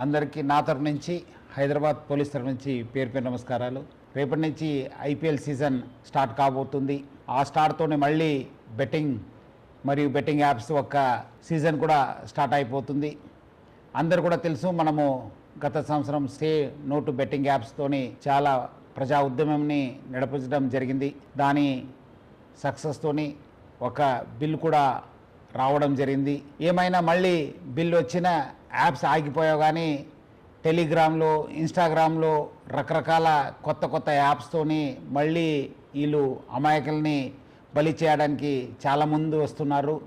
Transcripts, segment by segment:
అందరికీ నా తరపు నుంచి హైదరాబాద్ పోలీస్ తరపు నుంచి పేరు పేరు నమస్కారాలు. రేపటి నుంచి ఐపీఎల్ సీజన్ స్టార్ట్ కాబోతుంది. ఆ స్టార్ట్తోనే మళ్ళీ బెట్టింగ్ మరియు బెట్టింగ్ యాప్స్ ఒక సీజన్ కూడా స్టార్ట్ అయిపోతుంది. అందరు కూడా తెలుసు, మనము గత సంవత్సరం సే నో టు బెట్టింగ్ యాప్స్తోని చాలా ప్రజా ఉద్యమంని నడిపించడం జరిగింది. దాని సక్సెస్తోని ఒక బిల్ కూడా రావడం జరిగింది. ఏమైనా మళ్ళీ బిల్ వచ్చిన యాప్స్ ఆగిపోయావు, కానీ టెలిగ్రామ్లో, ఇన్స్టాగ్రామ్లో రకరకాల కొత్త యాప్స్తోని మళ్ళీ వీళ్ళు అమాయకుల్ని బలి చేయడానికి చాలా ముందు వస్తున్నారు.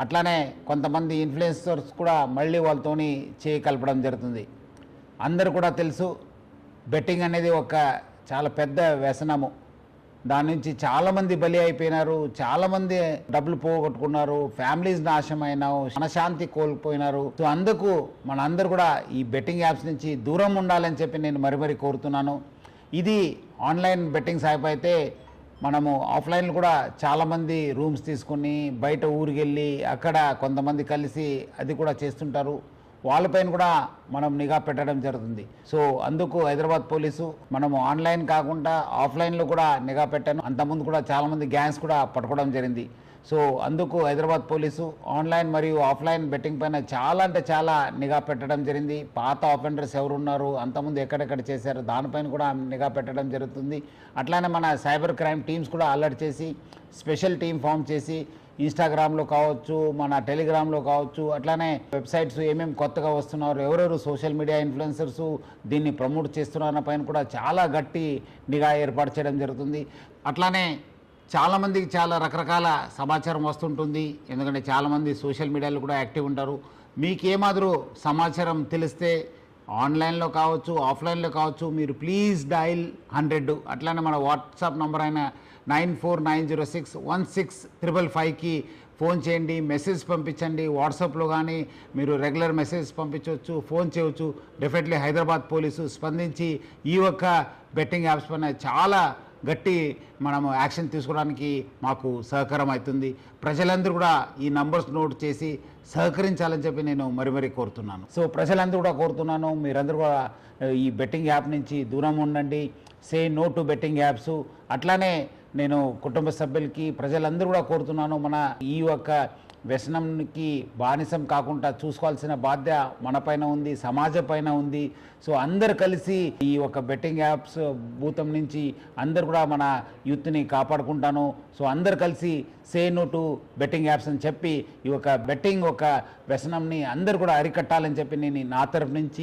అట్లానే కొంతమంది ఇన్ఫ్లుయెన్సర్స్ కూడా మళ్ళీ వాళ్ళతోని చేయకలపడం జరుగుతుంది. అందరూ కూడా తెలుసు, బెట్టింగ్ అనేది ఒక చాలా పెద్ద వ్యసనము. దాని నుంచి చాలామంది బలి అయిపోయినారు, చాలామంది డబ్బులు పోగొట్టుకున్నారు, ఫ్యామిలీస్ నాశనమైనారు, మనశాంతి కోల్పోయినారు. సో అందుకు మనందరూ కూడా ఈ బెట్టింగ్ యాప్స్ నుంచి దూరం ఉండాలని చెప్పి నేను మరీ కోరుతున్నాను. ఇది ఆన్లైన్ బెట్టింగ్స్ యాప్ అయితే మనము ఆఫ్లైన్లో కూడా చాలామంది రూమ్స్ తీసుకుని బయట ఊరికి వెళ్ళి అక్కడ కొంతమంది కలిసి అది కూడా చేస్తుంటారు. వాళ్ళపైన కూడా మనం నిఘా పెట్టడం జరుగుతుంది. సో అందుకు హైదరాబాద్ పోలీసు మనము ఆన్లైన్ కాకుండా ఆఫ్లైన్లో కూడా నిఘా పెట్టాను. అంతకుముందు కూడా చాలామంది గ్యాంగ్స్ కూడా పట్టుకోవడం జరిగింది. సో అందుకు హైదరాబాద్ పోలీసు ఆన్లైన్ మరియు ఆఫ్లైన్ బెట్టింగ్ పైన చాలా నిఘా పెట్టడం జరిగింది. పాత ఆఫెండర్స్ ఎవరున్నారు, అంతకుముందు ఎక్కడెక్కడ చేశారు, దానిపైన కూడా నిఘా పెట్టడం జరుగుతుంది. అట్లానే మన సైబర్ క్రైమ్ టీమ్స్ కూడా అలర్ట్ చేసి స్పెషల్ టీం ఫామ్ చేసి ఇన్స్టాగ్రామ్లో కావచ్చు, మన టెలిగ్రామ్లో కావచ్చు, అట్లానే వెబ్సైట్స్ ఏమేమి కొత్తగా వస్తున్నారు, ఎవరెవరు సోషల్ మీడియా ఇన్ఫ్లుయెన్సర్స్ దీన్ని ప్రమోట్ చేస్తున్న పైన కూడా చాలా గట్టి నిఘా ఏర్పాటు చేయడం జరుగుతుంది. అట్లానే చాలామందికి చాలా రకరకాల సమాచారం వస్తుంటుంది. ఎందుకంటే చాలామంది సోషల్ మీడియాలో కూడా యాక్టివ్ ఉంటారు. మీకేమాదిరూ సమాచారం తెలిస్తే ఆన్లైన్లో కావచ్చు, ఆఫ్లైన్లో కావచ్చు, మీరు ప్లీజ్ డయల్ 100. అట్లానే మన వాట్సాప్ నంబర్ అయిన 9490616555కి ఫోన్ చేయండి, మెసేజ్ పంపించండి. వాట్సాప్లో కానీ మీరు రెగ్యులర్ మెసేజ్ పంపించవచ్చు, ఫోన్ చేయవచ్చు. డెఫినెట్లీ హైదరాబాద్ పోలీసు స్పందించి ఈ ఒక్క బెట్టింగ్ యాప్స్ పైన చాలా గట్టి మనము యాక్షన్ తీసుకోవడానికి మాకు సహకారం అవుతుంది. ప్రజలందరూ కూడా ఈ నంబర్స్ నోట్ చేసి సహకరించాలని చెప్పి నేను మరీ కోరుతున్నాను. సో ప్రజలందరూ కూడా కోరుతున్నాను, మీరందరూ కూడా ఈ బెట్టింగ్ యాప్ నుంచి దూరం ఉండండి. Say no to betting apps. అట్లానే నేను కుటుంబ సభ్యులకి, ప్రజలందరూ కూడా కోరుతున్నాను, మన ఈ యొక్క వ్యసనంకి బానిసం కాకుండా చూసుకోవాల్సిన బాధ్యత మన పైన ఉంది, సమాజం పైన ఉంది. సో అందరు కలిసి ఈ ఒక బెట్టింగ్ యాప్స్ భూతం నుంచి అందరు కూడా మన యూత్ని కాపాడుకుంటాను. సో అందరు కలిసి say no to betting apps అని చెప్పి ఈ ఒక బెట్టింగ్ ఒక వ్యసనంని అందరు కూడా అరికట్టాలని చెప్పి నేను నా తరఫు నుంచి